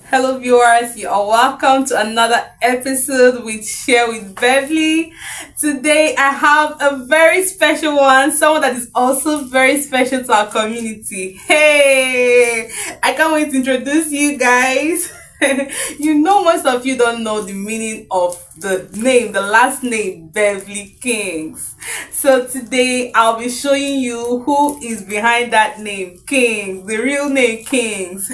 Hello, viewers. You are welcome to another episode with Share with Beverly. Today, I have a very special one, someone that is also very special to our community. Hey, I can't wait to introduce you guys. Most of you don't know the meaning of the last name, Beverly Kings. So today I'll be showing you who is behind that name, Kings, the real name Kings.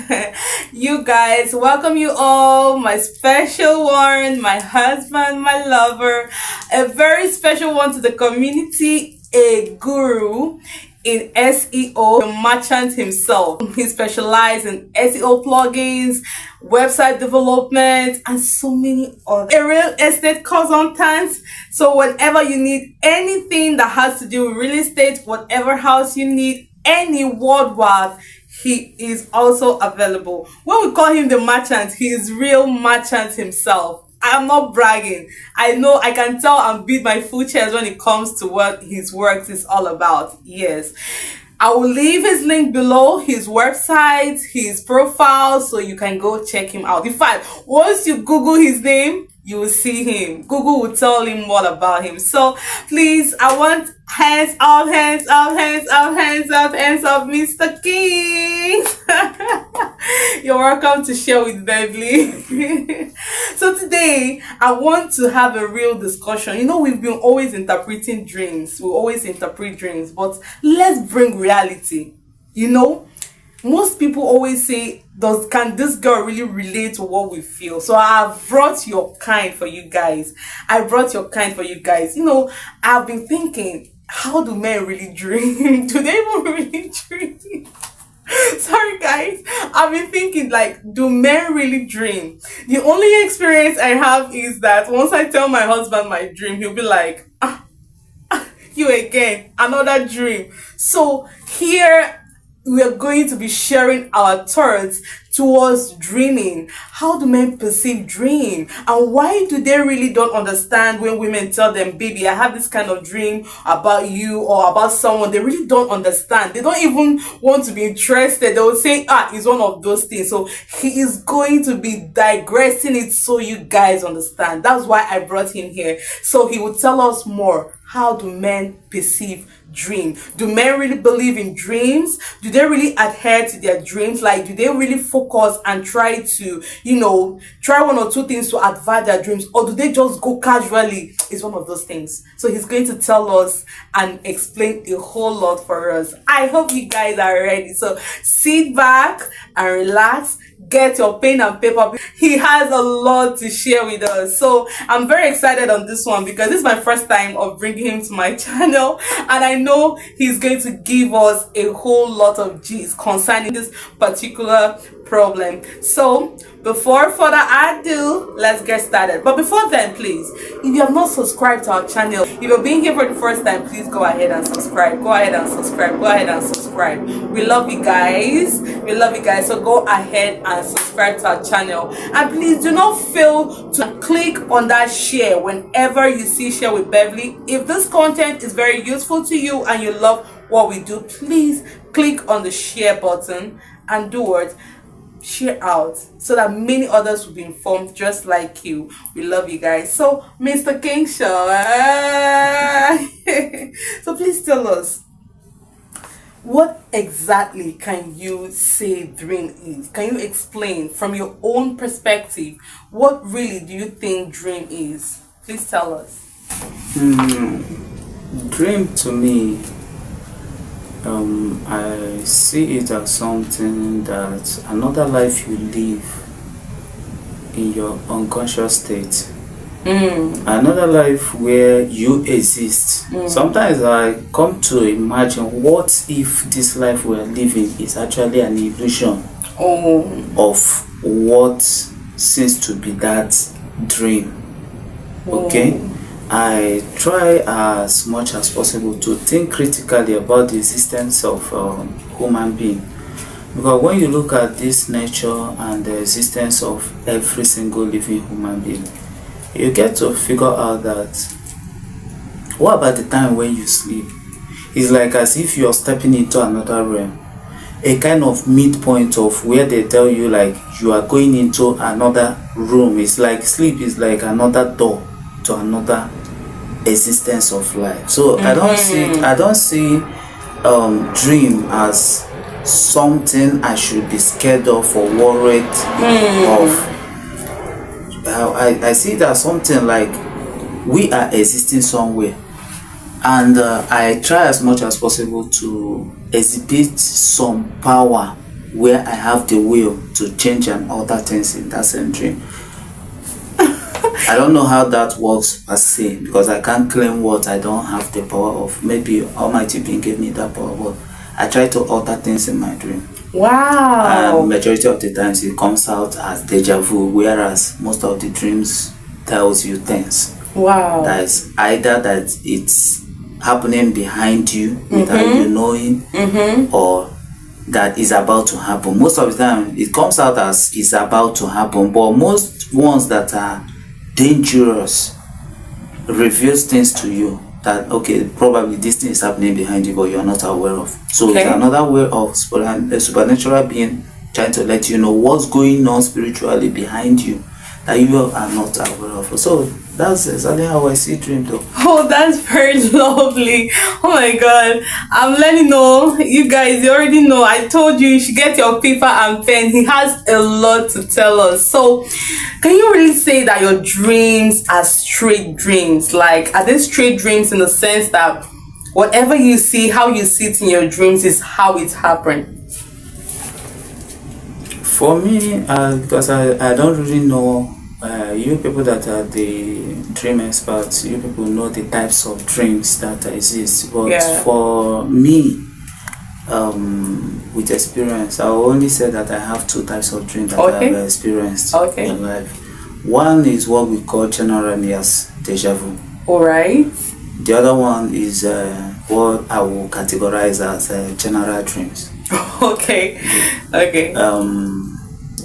You guys, welcome you all, my special one, my husband, my lover, a very special one to the community, a guru in SEO, the merchant himself. He specializes in SEO plugins, website development, and so many other. A real estate consultant. So whenever you need anything that has to do with real estate, whatever house you need, any worldwide, he is also available. When we call him the merchant, he is real merchant himself. I'm not bragging. I know I can tell and beat my full chest when it comes to what his work is all about. Yes. I will leave his link below, his website, his profile, so you can go check him out. In fact, once you Google his name, you will see him. Google will tell him more about him. So please, I want hands up, hands up, hands up, hands up, hands up, Mr. King. You're welcome to Share with Beverly. So today, I want to have a real discussion. We've been always interpreting dreams. We always interpret dreams, but let's bring reality. Most people always say, can this girl really relate to what we feel? So I've brought your kind for you guys. I've been thinking, how do men really dream? Do they even really dream? Sorry guys, I've been thinking, do men really dream? The only experience I have is that once I tell my husband my dream, he'll be like, you again, another dream. So here we are going to be sharing our thoughts towards dreaming. How do men perceive dream? And why do they really don't understand when women tell them, baby, I have this kind of dream about you or about someone? They really don't understand. They don't even want to be interested. They will say, it's one of those things. So he is going to be digressing it so you guys understand. That's why I brought him here. So he will tell us more. How do men perceive dream? Do men really believe in dreams? Do they really adhere to their dreams? Do they really focus and try to, try one or two things to advance their dreams? Or do they just go casually? It's one of those things. So he's going to tell us and explain a whole lot for us. I hope you guys are ready. So sit back and relax. Get your pen and paper. He has a lot to share with us. So I'm very excited on this one because this is my first time of bringing him to my channel. And I know he's going to give us a whole lot of G's concerning this particular problem. So before further ado, let's get started. But before then, please, if you have not subscribed to our channel, if you're being here for the first time, please go ahead and subscribe. Go ahead and subscribe. Go ahead and subscribe. We love you guys. We love you guys. So go ahead and subscribe to our channel. And please do not fail to click on that share whenever you see Share with Beverly. If this content is very useful to you and you love what we do, please click on the share button and do what? Share out so that many others will be informed just like you. We love you guys. So Mr. Kingshok, so please tell us, what exactly can you say dream is? Can you explain from your own perspective, what really do you think dream is? Please tell us. Dream to me, I see it as something that another life you live in your unconscious state. Another life where you exist. Sometimes I come to imagine, what if this life we're living is actually an illusion of what seems to be that dream. Okay? I try as much as possible to think critically about the existence of human being, because when you look at this nature and the existence of every single living human being, you get to figure out that what about the time when you sleep? It's like as if you're stepping into another realm. a kind of midpoint of where they tell you like you are going into another room. It's like sleep is like another door to another existence of life. So I don't see dream as something I should be scared of or worried of. I see it as something like we are existing somewhere, and I try as much as possible to exhibit some power where I have the will to change and alter things in that same dream. I don't know how that works per se, because I can't claim what I don't have the power of. Maybe Almighty Being gave me that power, but I try to alter things in my dream. Wow. And majority of the times it comes out as deja vu, whereas most of the dreams tells you things. Wow. That is either that it's happening behind you without you knowing, or that is about to happen. Most of the time it comes out as is about to happen, but most ones that are dangerous reveals things to you that okay, probably this thing is happening behind you but you're not aware of. So it's another way of a supernatural being trying to let you know what's going on spiritually behind you that you are not aware of. So that's exactly how I see dream though. Oh, that's very lovely. Oh my god. I'm letting you know, you guys, you already know. I told you should get your paper and pen. He has a lot to tell us. So can you really say that your dreams are straight dreams? Like, are they straight dreams in the sense that whatever you see, how you see it in your dreams is how it happened? For me, because I don't really know, you people that are the dream experts, you people know the types of dreams that exist. But for me, with experience, I will only say that I have two types of dreams that I have experienced in life. One is what we call generally as deja vu. Alright. The other one is what I will categorize as general dreams. Okay.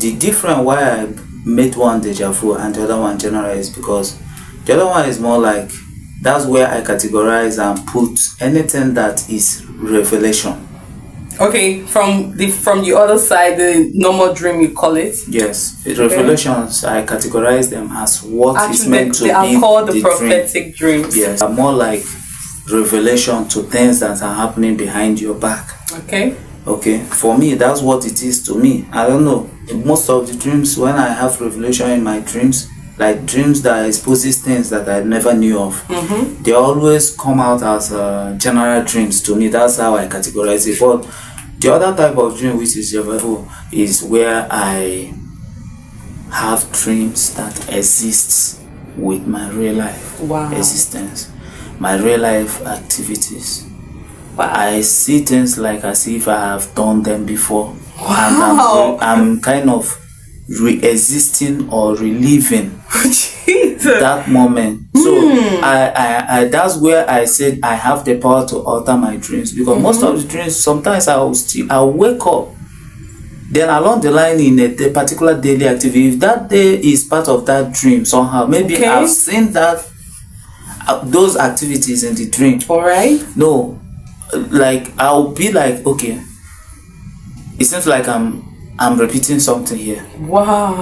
The different why I made one deja vu and the other one general is because the other one is more like that's where I categorize and put anything that is revelation. Okay, from the other side, the normal dream you call it. Yes, revelations I categorize them as what actually is meant to be. They are called the prophetic dreams. Yes, are more like revelation to things that are happening behind your back. Okay, for me, that's what it is to me. I don't know. Most of the dreams, when I have revelation in my dreams, like dreams that exposes things that I never knew of, they always come out as general dreams to me. That's how I categorize it. But the other type of dream, which is revival, is where I have dreams that exist with my real life existence, my real life activities. I see things like as if I have done them before, and I'm kind of re-existing or reliving that moment. So I that's where I said I have the power to alter my dreams, because most of the dreams sometimes I'll wake up, then along the line in a particular daily activity, if that day is part of that dream somehow, maybe I've seen that those activities in the dream. No, like I'll be like, okay, it seems like I'm repeating something here.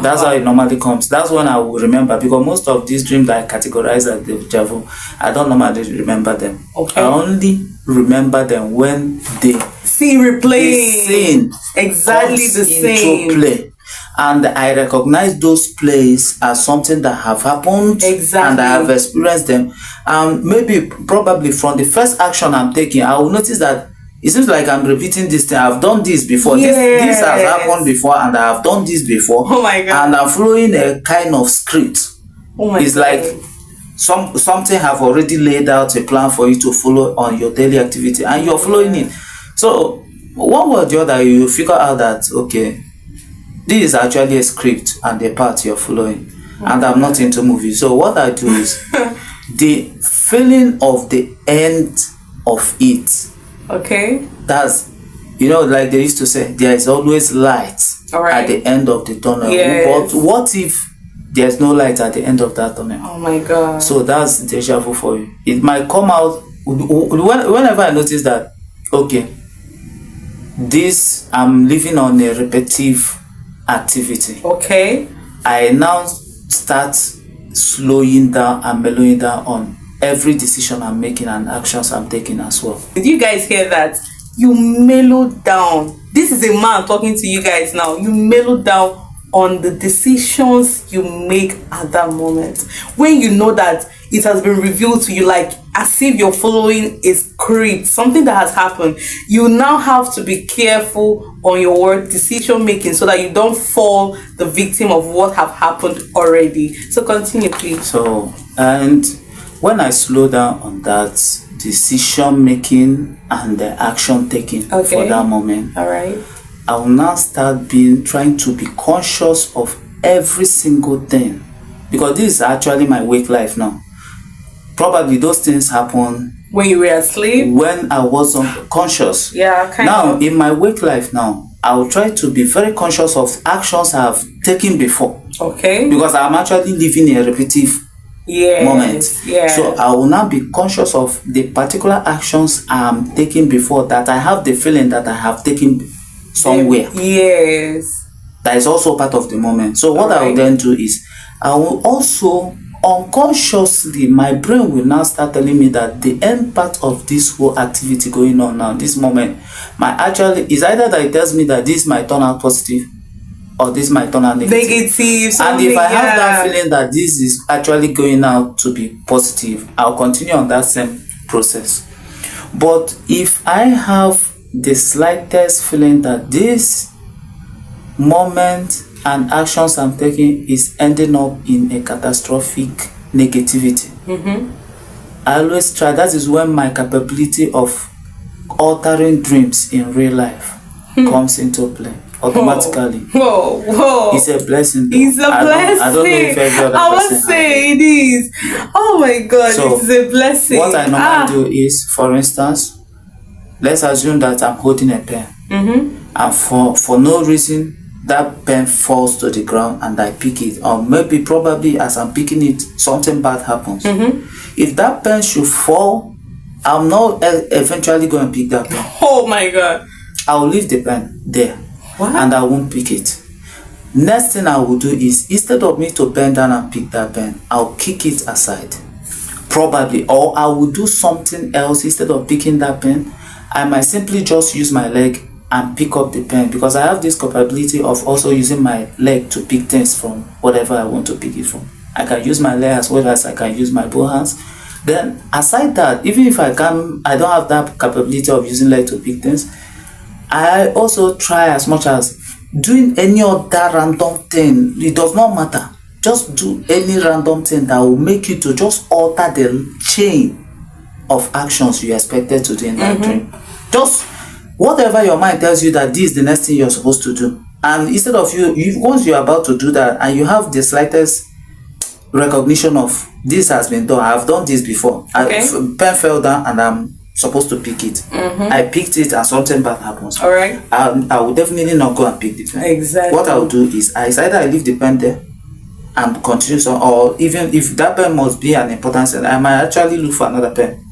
That's how it normally comes. That's when I will remember, because most of these dreams that I categorize as deja vu, I don't normally remember them. I only remember them when they replaying exactly the same into play, and I recognize those plays as something that have happened and I have experienced them. Maybe probably from the first action I'm taking, I will notice that it seems like I'm repeating this thing. I've done this before. This has happened before, and I have done this before. Oh my god! And I'm following a kind of script. It's god. Like something have already laid out a plan for you to follow on your daily activity, and you're following it. So one way or the other, you figure out that okay, this is actually a script and a part you're following. And I'm not into movies. So what I do is the feeling of the end of it. That's, like they used to say, there is always light at the end of the tunnel. But what if there's no light at the end of that tunnel? Oh my god. So that's deja vu for you. It might come out whenever I notice that, okay, this I'm living on a repetitive activity. Okay. I now start slowing down and mellowing down on every decision I'm making and actions I'm taking as well. Did you guys hear that? You mellow down. This is a man talking to you guys now. You mellow down on the decisions you make at that moment. When you know that it has been revealed to you, like as if you're following a script, something that has happened, you now have to be careful on your word decision making so that you don't fall the victim of what have happened already. So continue, please. So, and when I slow down on that decision making and the action taking for that moment, all right, I will now start trying to be conscious of every single thing, because this is actually my wake life now. Probably those things happen when you were asleep, when I wasn't conscious. Yeah, now in my wake life now, I will try to be very conscious of actions I have taken before. Okay. Because I'm actually living a repetitive moment. Yeah. So I will now be conscious of the particular actions I'm taking before that I have the feeling that I have taken somewhere. Yes. That is also part of the moment. So what I will then do is I will also unconsciously, my brain will now start telling me that the end part of this whole activity going on now, this moment, is either that it tells me that this might turn out positive or this might turn out negative. And if I have that feeling that this is actually going out to be positive, I'll continue on that same process. But if I have the slightest feeling that this moment and actions I'm taking is ending up in a catastrophic negativity, I always try, that is when my capability of altering dreams in real life comes into play automatically. Whoa. It's a blessing. It's a blessing. I don't know if every other I person must say it is. Oh my God, so it's a blessing. What I normally do is, for instance, let's assume that I'm holding a pen, and for no reason that pen falls to the ground and I pick it, or maybe probably as I'm picking it something bad happens. If that pen should fall, I'm not eventually going to pick that pen. Oh my God. I'll leave the pen there. What? And I won't pick it. Next thing I will do is, instead of me to bend down and pick that pen, I'll kick it aside. Probably. Or I will do something else. Instead of picking that pen, I might simply just use my leg and pick up the pen, because I have this capability of also using my leg to pick things from whatever I want to pick it from. I can use my leg as well as I can use my both hands. Then aside that, even if I don't have that capability of using leg to pick things, I also try as much as doing any other random thing. It does not matter. Just do any random thing that will make you to just alter the chain of actions you expected to do in that dream. Just whatever your mind tells you that this is the next thing you're supposed to do. And instead of once you're about to do that and you have the slightest recognition of this has been done, I've done this before. Pen fell down and I'm supposed to pick it. I picked it and something bad happens. All right. I will definitely not go and pick the pen. Exactly. What I will do is either I leave the pen there and continue, or even if that pen must be an important thing, I might actually look for another pen.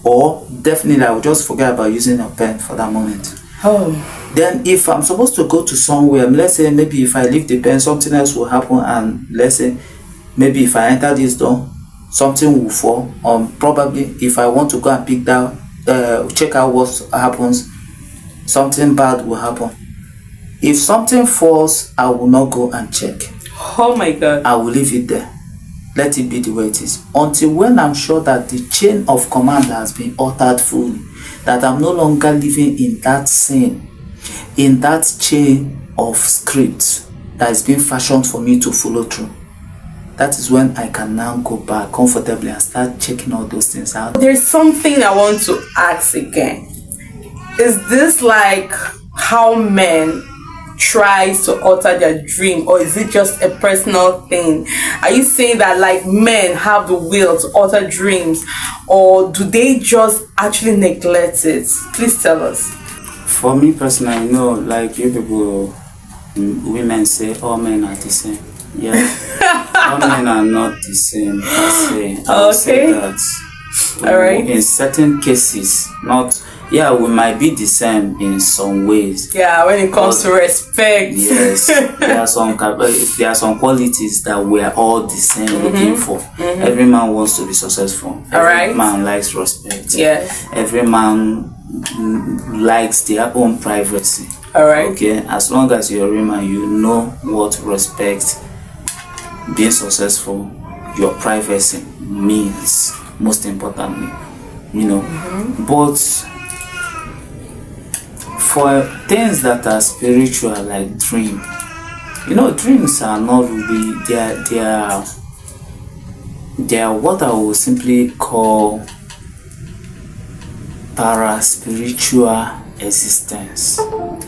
Or definitely I will just forget about using a pen for that moment. Then if I'm supposed to go to somewhere, let's say maybe if I leave the pen, something else will happen, and let's say maybe if I enter this door, something will fall. Probably if I want to go and pick that, check out what happens, something bad will happen. If something falls, I will not go and check. Oh my God. I will leave it there. Let it be the way it is. Until when I'm sure that the chain of command has been altered fully. That I'm no longer living in that scene, in that chain of scripts that is being fashioned for me to follow through. That is when I can now go back comfortably and start checking all those things out. There's something I want to ask again. Is this like how men tries to alter their dream, or is it just a personal thing? Are you saying that like men have the will to alter dreams, or do they just actually neglect it? Please tell us. For me personally, no, like you people, women say all men are the same. Yeah. All men are not the same. I would say that. All right. In certain cases, not yeah, we might be the same in some ways. Yeah, when it comes to respect. Yes, there are some qualities that we are all the same looking for. Every man wants to be successful. Every man likes respect. Yes. Every man likes their own privacy. All right. Okay, as long as you're a real man, you know what respect, being successful, your privacy means, most importantly, you know. But for things that are spiritual, like dream, you know, dreams are not really, they are what I will simply call para-spiritual existence.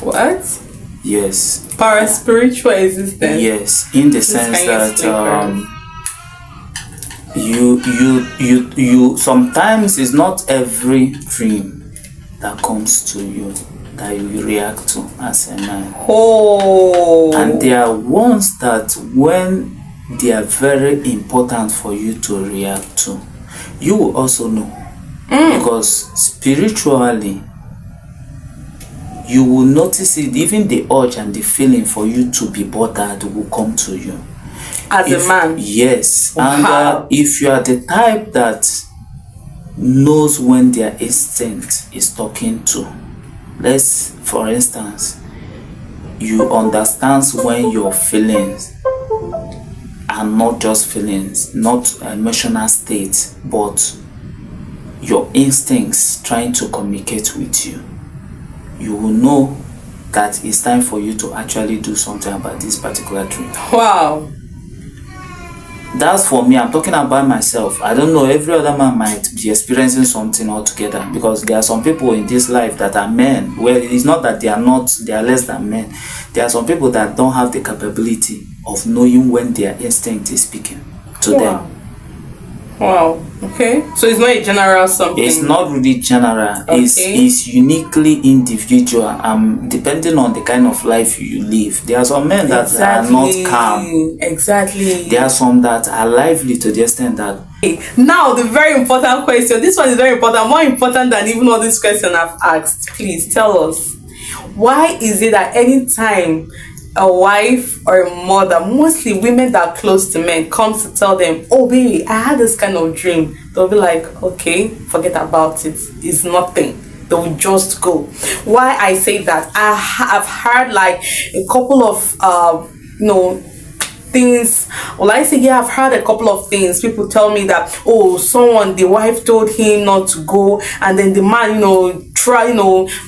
What? Yes. Para-spiritual existence? Yes, in the sense that you sometimes it's not every dream that comes to you that you react to as a man. Oh. And there are ones that when they are very important for you to react to, you will also know. Because spiritually you will notice it, even the urge and the feeling for you to be bothered will come to you. As a man? Yes. Wow. And if you are the type that knows when their instinct is talking to, let's, for instance, you understand when your feelings are not just feelings, not emotional states, but your instincts trying to communicate with you, you will know that it's time for you to actually do something about this particular dream. Wow. That's for me. I'm talking about myself. I don't know, every other man might be experiencing something altogether, because there are some people in this life that are men. Well, it's not that they are less than men. There are some people that don't have the capability of knowing when their instinct is speaking to them. Wow. Okay. So it's not a general something. It's not really general. Okay. It's uniquely individual. Depending on the kind of life you live. There are some men that are not calm. Exactly. There are some that are lively to the extent that. Now the very important question. This one is very important. More important than even all these questions I've asked. Please tell us. Why is it that anytime a wife or a mother, mostly women that are close to men, comes to tell them, oh baby, I had this kind of dream, they'll be like, okay, forget about it, it's nothing, they will just go? Why I say that, I've heard like a couple of things. Well, I say, yeah, I've heard a couple of things. People tell me that, the wife told him not to go, and then the man,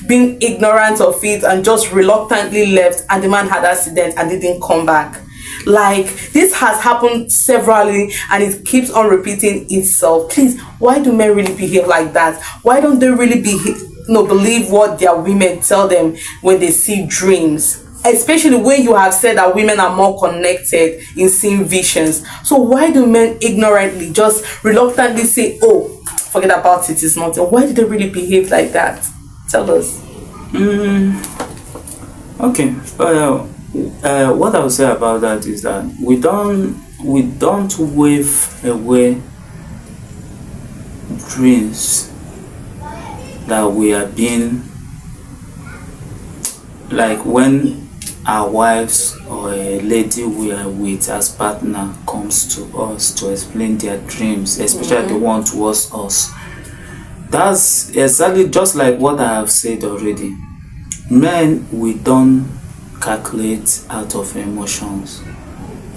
being ignorant of it and just reluctantly left, and the man had an accident and didn't come back. Like, this has happened severally and it keeps on repeating itself. Please, why do men really behave like that? Why don't they really believe what their women tell them when they see dreams? Especially when you have said that women are more connected in seeing visions. So why do men ignorantly, just reluctantly say, oh, forget about it, it's nothing? Why do they really behave like that? Tell us. Okay. What I would say about that is that we don't wave away dreams that we are being, like when our wives or a lady we are with as partner comes to us to explain their dreams, especially the one towards us. That's exactly just like what I have said already. Men, we don't calculate out of emotions.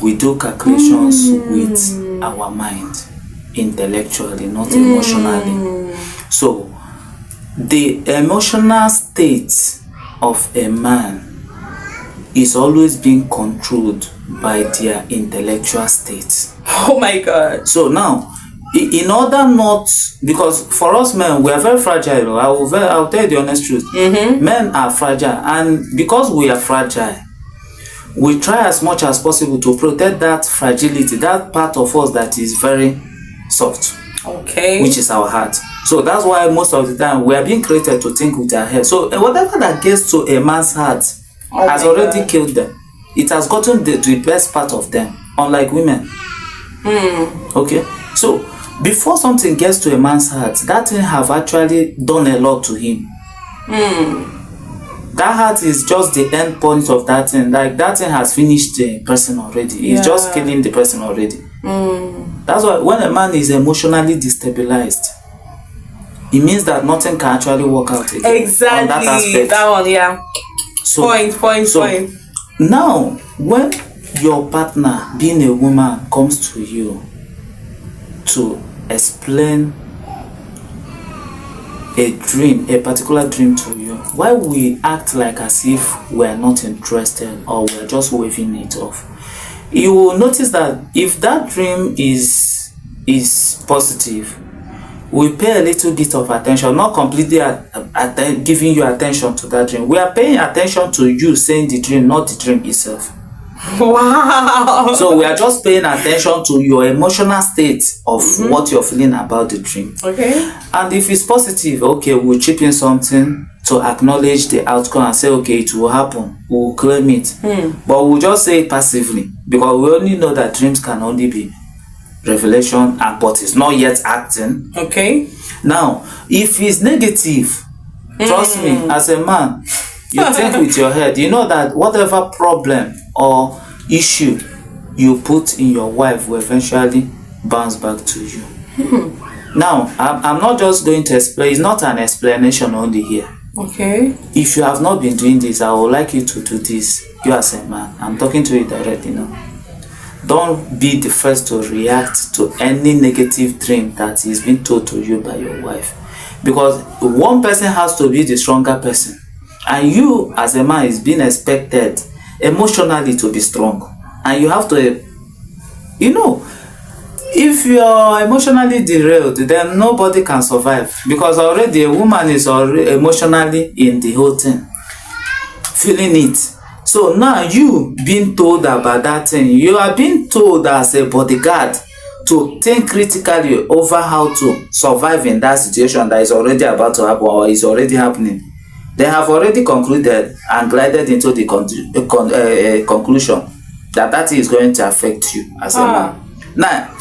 We do calculations with our mind, intellectually, not emotionally. So the emotional state of a man is always being controlled by their intellectual state. Oh my God. So now, in order not, because for us men, we are very fragile. I'll tell you the honest truth. Men are fragile, and because we are fragile, we try as much as possible to protect that fragility, that part of us that is very soft. Okay. Which is our heart. So that's why most of the time we are being created to think with our head. So whatever that gets to a man's heart has already killed them. It has gotten to the best part of them, unlike women. Okay. So before something gets to a man's heart, that thing have actually done a lot to him. That heart is just the end point of that thing. Like that thing has finished the person already. It's just killing the person already. That's why when a man is emotionally destabilized, it means that nothing can actually work out again. Exactly. On that aspect. That one, yeah. So, Point. Now, when your partner, being a woman, comes to you to explain a dream, a particular dream to you, why we act like as if we're not interested or we're just waving it off? You will notice that if that dream is positive, we pay a little bit of attention, not completely giving you attention to that dream. We are paying attention to you saying the dream, not the dream itself. Wow. So we are just paying attention to your emotional state of what you're feeling about the dream. Okay. And if it's positive, okay, we'll chip in something to acknowledge the outcome and say, okay, it will happen. We'll claim it. But we'll just say it passively because we only know that dreams can only be revelation, but it's not yet acting. Okay. Now, if it's negative, trust me, as a man, you think with your head, you know that whatever problem or issue you put in your wife will eventually bounce back to you. Now, I'm not just going to explain, it's not an explanation only here. Okay. If you have not been doing this, I would like you to do this. You as a man, I'm talking to you directly now. Don't be the first to react to any negative dream that is being told to you by your wife. Because one person has to be the stronger person. And you as a man is being expected emotionally to be strong. And you have to, if you're emotionally derailed, then nobody can survive. Because already a woman is already emotionally in the whole thing, feeling it. So now you being told about that thing, you are being told as a bodyguard to think critically over how to survive in that situation that is already about to happen or is already happening. They have already concluded and glided into the conclusion that is going to affect you as a man. Now,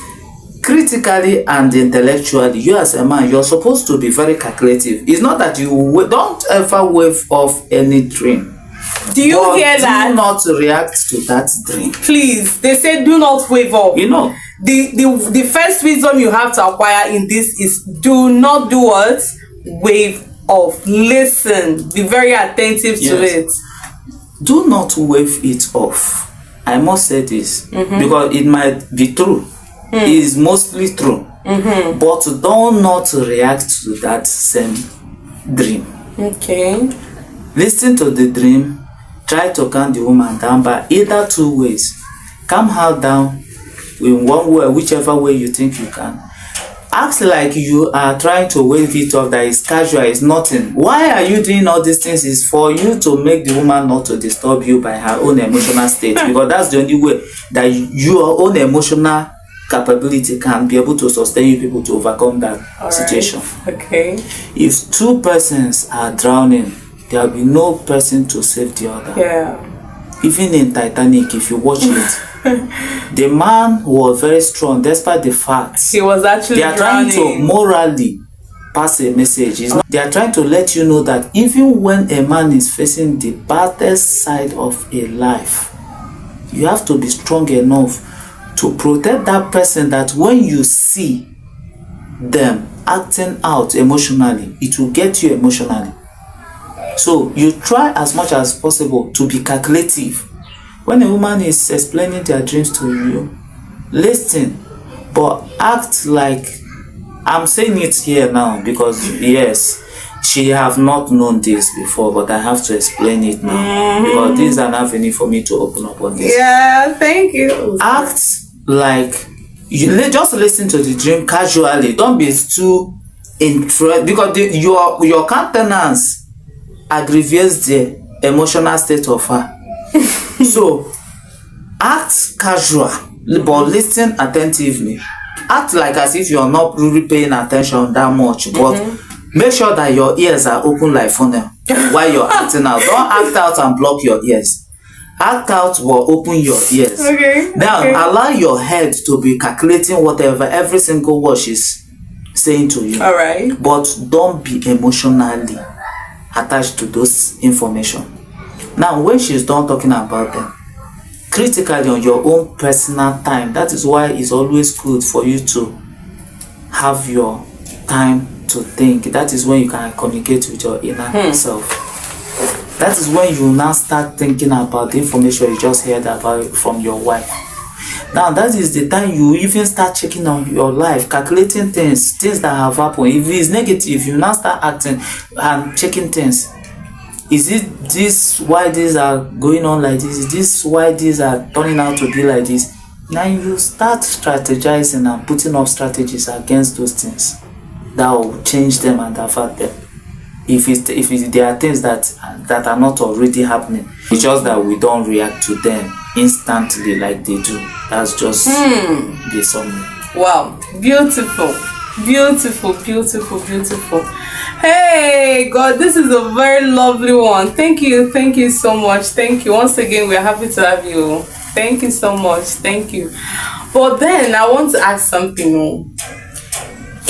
critically and intellectually, you as a man, you're supposed to be very calculative. It's not that you don't ever wave off any dream. Do you hear that? Do not react to that dream. Please, they say do not wave off. The first wisdom you have to acquire in this is do not do what? Wave off. Listen. Be very attentive to it. Do not wave it off. I must say this because it might be true. It is mostly true. But do not react to that same dream. Okay. Listen to the dream. Try to calm the woman down by either two ways. Calm her down in one way, whichever way you think you can. Act like you are trying to wave it off, that is casual, it's nothing. Why are you doing all these things? Is for you to make the woman not to disturb you by her own emotional state. Because that's the only way that your own emotional capability can be able to sustain you people to overcome that situation. Okay. If two persons are drowning, there will be no person to save the other. Yeah. Even in Titanic, if you watch it, the man was very strong despite the fact he was actually they are drowning. trying to morally pass a message. They are trying to let you know that even when a man is facing the baddest side of a life, you have to be strong enough to protect that person, that when you see them acting out emotionally, it will get you emotionally. So you try as much as possible to be calculative. When a woman is explaining their dreams to you, listen, but act like, I'm saying it here now because yes, she have not known this before, but I have to explain it now because this is an avenue for me to open up on this. Yeah, thank you. Act like you just listen to the dream casually. Don't be too interested because your countenance aggravates the emotional state of her. So act casual, but listen attentively. Act like as if you're not really paying attention that much, but make sure that your ears are open like funnel while you're acting out. Don't act out and block your ears. Act out but open your ears. Okay. Now allow your head to be calculating whatever every single word she's saying to you. All right. But don't be emotionally attached to those information. Now when she's done talking about them, critically on your own personal time, that is why it's always good for you to have your time to think. That is when you can communicate with your inner self. That is when you now start thinking about the information you just heard about from your wife. Now that is the time you even start checking on your life, calculating things that have happened. If it's negative, you now start acting and checking things. Is it this why these are going on like this? Is this why these are turning out to be like this? Now you start strategizing and putting up strategies against those things that will change them and affect them. If there are things that are not already happening, it's just that we don't react to them instantly like they do. That's just the summary. Wow, beautiful, beautiful, beautiful, beautiful. Hey God, this is a very lovely one. Thank you so much. Thank you once again. We're happy to have you. Thank you so much. Thank you. But then I want to ask something.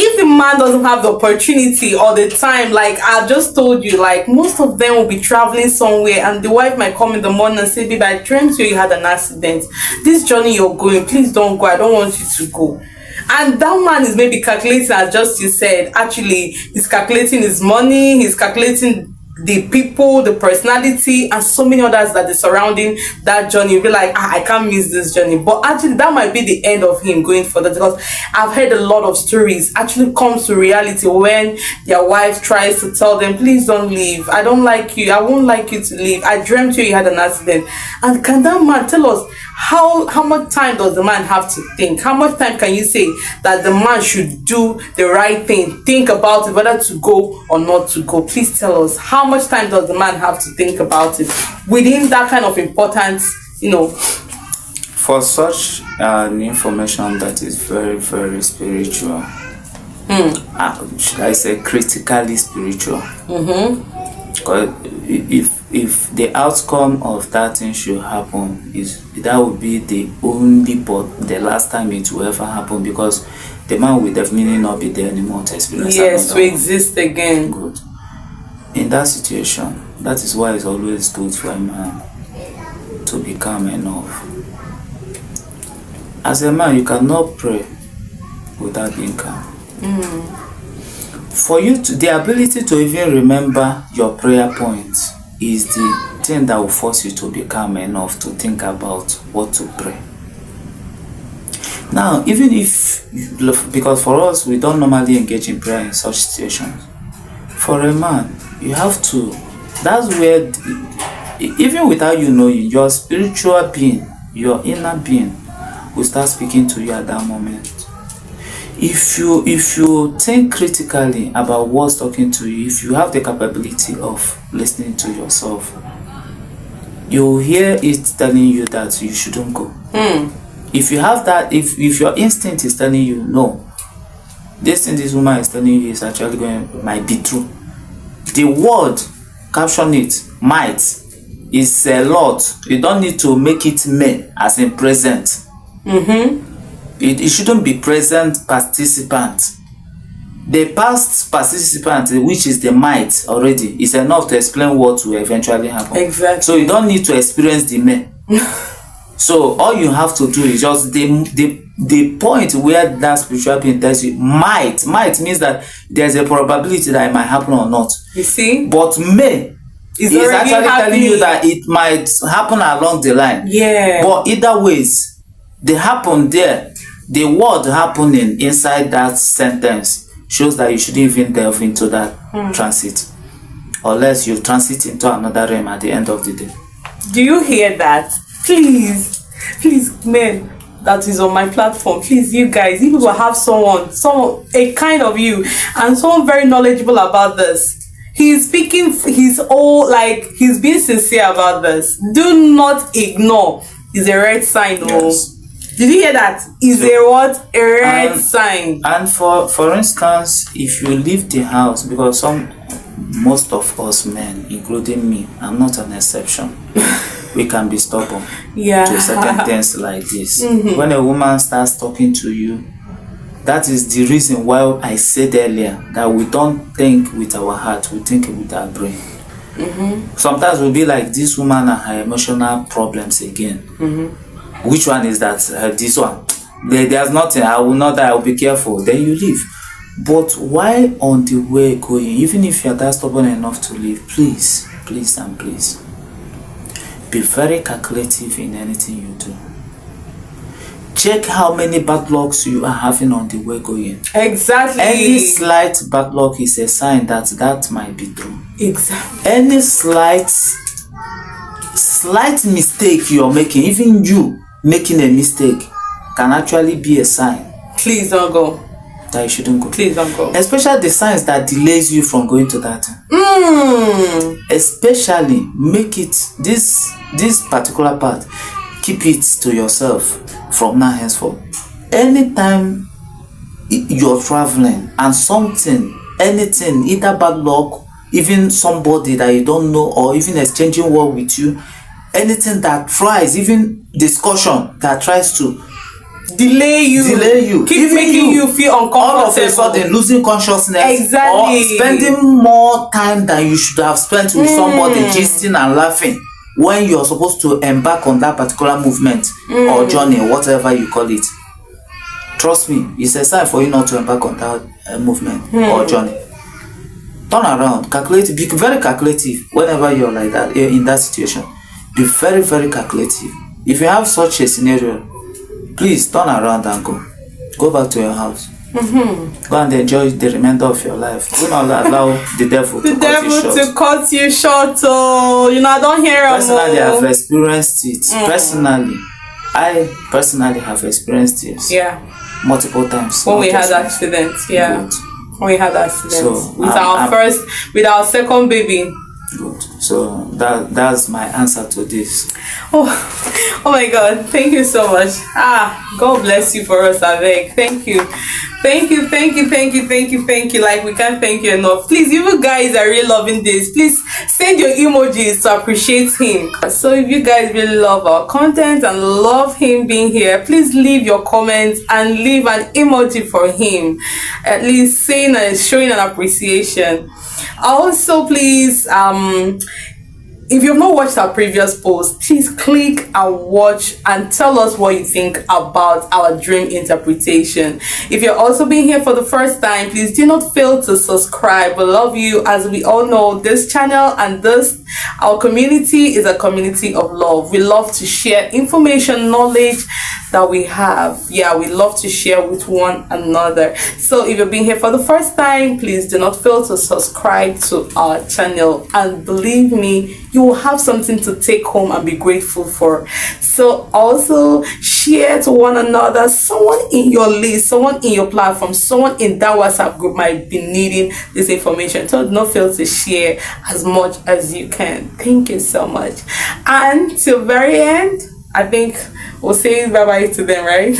If the man doesn't have the opportunity or the time, like I just told you, like most of them will be traveling somewhere and the wife might come in the morning and say, babe, I dreamt you had an accident. This journey you're going, please don't go. I don't want you to go. And that man is maybe calculating, as just you said, actually he's calculating his money, he's calculating the people, the personality, and so many others that are surrounding that journey. You'll be like, I can't miss this journey. But actually that might be the end of him going further, because I've heard a lot of stories actually comes to reality when their wife tries to tell them, please don't leave, I don't like you, I won't like you to leave, I dreamt you had an accident. And can that man tell us how much time does the man have to think? How much time can you say that the man should do the right thing, think about it, whether to go or not to go? Please tell us, how much time does the man have to think about it within that kind of importance, For such information that is very, very spiritual, should I say critically spiritual? Because if the outcome of that thing should happen, that would be the only but the last time it will ever happen, because the man will definitely not be there anymore to experience. Yes, to exist again. Good. In that situation, that is why it's always good for a man to be calm enough. As a man, you cannot pray without being calm. For you to, the ability to even remember your prayer points is the thing that will force you to be calm enough to think about what to pray. Now, even if, because for us, we don't normally engage in prayer in such situations. For a man, you have to, that's where, even without you knowing, your spiritual being, your inner being will start speaking to you at that moment. If you think critically about what's talking to you, if you have the capability of listening to yourself, you'll hear it telling you that you shouldn't go. If you have that, if your instinct is telling you no, this thing this woman is telling you is actually might be true. The word, caption it, might, is a lot. You don't need to make it may as in present. It shouldn't be present participant. The past participant, which is the might already, is enough to explain what will eventually happen. Exactly. So you don't need to experience the may. So all you have to do is just the point where that spiritual being tells you might means that there's a probability that it might happen or not. You see? But may is actually telling you that it might happen along the line. Yeah. But either ways, they happen there. The word happening inside that sentence shows that you shouldn't even delve into that transit, unless you transit into another realm at the end of the day. Do you hear that? Please, men that is on my platform, please, you guys, if you will have someone, a kind of you, and someone very knowledgeable about this, he's speaking, he's being sincere about this. Do not ignore. It's a red sign. Yes. Did you hear that? Is a what? A red sign. And for instance, if you leave the house, because most of us men, including me, I'm not an exception, we can be stubborn to certain things like this. When a woman starts talking to you That is the reason why I said earlier that we don't think with our heart, we think with our brain. Sometimes we'll be like, this woman and her emotional problems again. Which one is that? This one. There's nothing. I will not die. I will be careful. Then you leave. But while on the way going, even if you're that stubborn enough to leave, please, please and please, be very calculative in anything you do. Check how many bad lucks you are having on the way going. Exactly. Any slight bad luck is a sign that might be true. Exactly. Any slight mistake you're making, even you making a mistake, can actually be a sign. Please don't go. That you shouldn't go. Please don't go. Especially the signs that delays you from going to that. Especially make it this particular part. Keep it to yourself from now henceforth. Anytime you're traveling and anything, either bad luck, even somebody that you don't know, or even exchanging word with you, anything that tries, even discussion that tries to delay you, keep even making you feel uncomfortable, all of a sudden losing consciousness, exactly, or spending more time than you should have spent with somebody gisting and laughing when you're supposed to embark on that particular movement or journey, whatever you call it. Trust me, it's a sign for you not to embark on that movement or journey. Turn around, calculate, be very calculative whenever you're like that, in that situation. Be very, very calculative. If you have such a scenario, please turn around and go back to your house. Go and enjoy the remainder of your life. Do not allow the devil to cut you short. Oh, I don't hear it. Personally, I've experienced it. I personally have experienced it. Yeah. Multiple times. When we had accidents. Yeah. Good. When we had accidents. So, with our second baby. Good. So that's my answer to this. Oh my God! Thank you so much. God bless you for us, Avec. Thank you. Like, we can't thank you enough. Please, you guys are really loving this. Please send your emojis to appreciate him. So if you guys really love our content and love him being here, please leave your comments and leave an emoji for him, at least saying and showing an appreciation. Also, please, if you've not watched our previous post, please click and watch and tell us what you think about our dream interpretation. If you're also being here for the first time, please do not fail to subscribe. We love you. As we all know, this channel and our community is a community of love. We love to share information, knowledge that we have. Yeah, we love to share with one another. So if you're being here for the first time, please do not fail to subscribe to our channel, and believe me, you will have something to take home and be grateful for. So also share to one another. Someone in your list, someone in your platform, someone in that WhatsApp group might be needing this information. So do not fail to share as much as you can. Thank you so much. And till very end, I think we'll say bye-bye to them, right?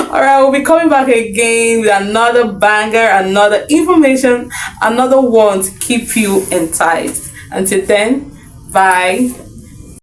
Alright, we'll be coming back again with another banger, another information, another one to keep you enticed. Until then, bye.